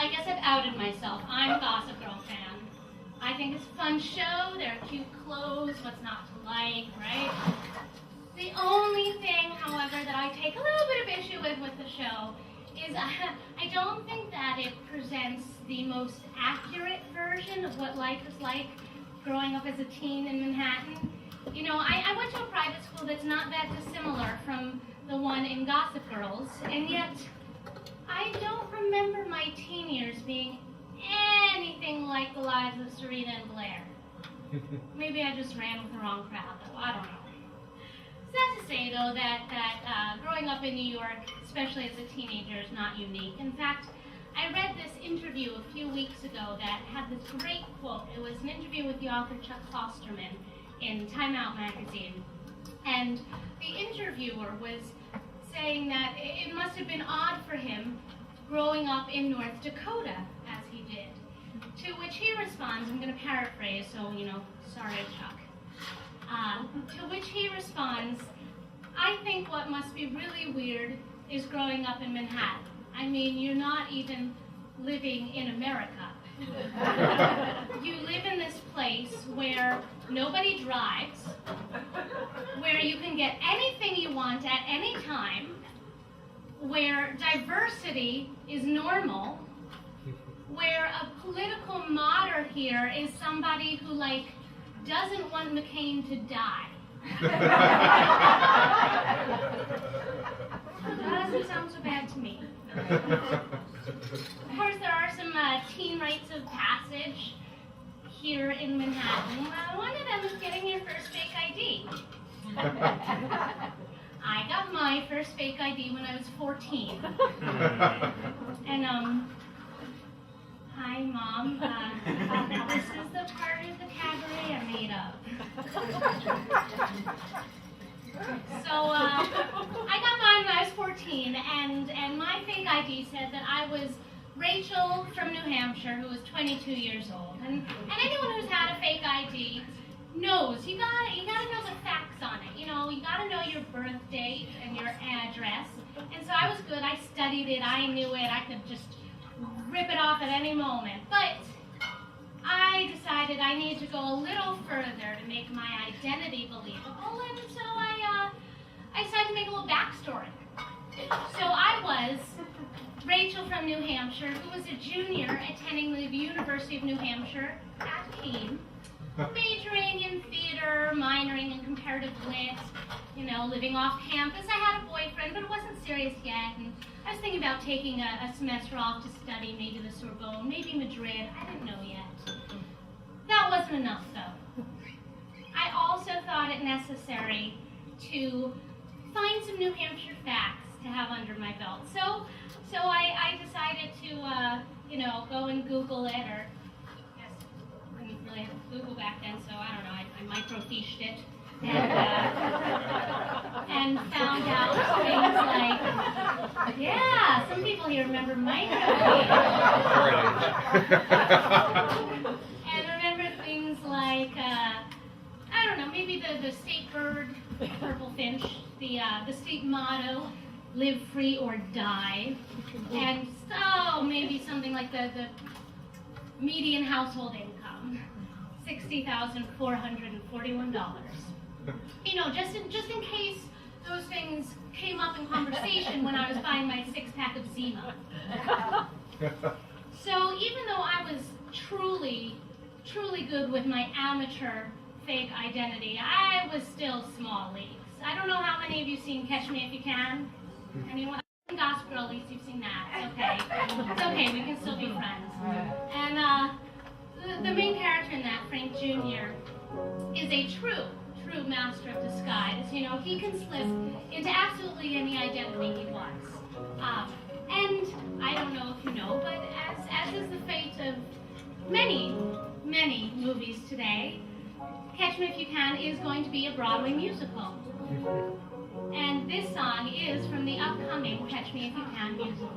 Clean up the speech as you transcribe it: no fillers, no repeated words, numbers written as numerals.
I guess I've outed myself. I'm a Gossip Girl fan. I think it's a fun show. There are cute clothes. What's not to like, right? The only thing, however, that I take a little bit of issue with the show is I don't think that it presents the most accurate version of what life is like growing up as a teen in Manhattan. You know, I went to a private school that's not that dissimilar from the one in Gossip Girls, and yet I don't remember my teen years being anything like the lives of Serena and Blair. Maybe I just ran with the wrong crowd, though. I don't know. It's not to say, though, that growing up in New York, especially as a teenager, is not unique. In fact, I read this interview a few weeks ago that had this great quote. It was an interview with the author Chuck Klosterman in Time Out magazine. And the interviewer was saying that it must have been odd for him growing up in North Dakota, as he did. To which he responds, I'm going to paraphrase, so, you know, sorry, Chuck. To which he responds, I think what must be really weird is growing up in Manhattan. I mean, you're not even living in America. You live in this place where nobody drives, where you can get anything you want at any time, where diversity is normal, where a political martyr here is somebody who, like, doesn't want McCain to die. That doesn't sound so bad to me. Of course, there are some teen rites of passage here in Manhattan. One of them is getting your first fake ID. I got my first fake ID when I was 14. And, hi, Mom. This is the part of the cabaret I'm made of. So, I got mine when I was 14, and my fake ID said that I was Rachel from New Hampshire, who was 22 years old. And anyone who's had a fake ID knows you gotta know the facts on it. You know, you gotta know your birth date and your address. And so I was good. I studied it. I knew it. I could just rip it off at any moment. But I decided I needed to go a little further to make my identity believable, and so I decided to make a little backstory. So I was Rachel from New Hampshire, who was a junior attending the University of New Hampshire at Keene, majoring in theater, minoring in comparative lit, you know, living off campus. I had a boyfriend, but it wasn't serious yet, and I was thinking about taking a semester off to study, maybe the Sorbonne, maybe Madrid. I didn't know yet. That wasn't enough, though. I also thought it necessary to find some New Hampshire facts to have under my belt. So I decided to, you know, go and Google it, or I guess I didn't really have Google back then, so I don't know, I microfiched it. And found out things like, yeah, some people here remember microfiche. And remember things like, I don't know, maybe the state bird, purple finch, the state motto, live free or die, and so maybe something like the median household income, $60,441. You know, just in case those things came up in conversation when I was buying my 6-pack of Zima. So even though I was truly good with my amateur fake identity, I was still small leagues. I don't know how many of you seen Catch Me If You Can. Anyone? Gossip Girl, at least you've seen that. It's okay. It's okay, we can still be friends. And the main character in that, Frank Jr., is a true master of disguise. You know, he can slip into absolutely any identity he wants. And I don't know if you know, but as is the fate of many movies today, Catch Me If You Can is going to be a Broadway musical. And this song is from the upcoming Catch Me If You Can musical.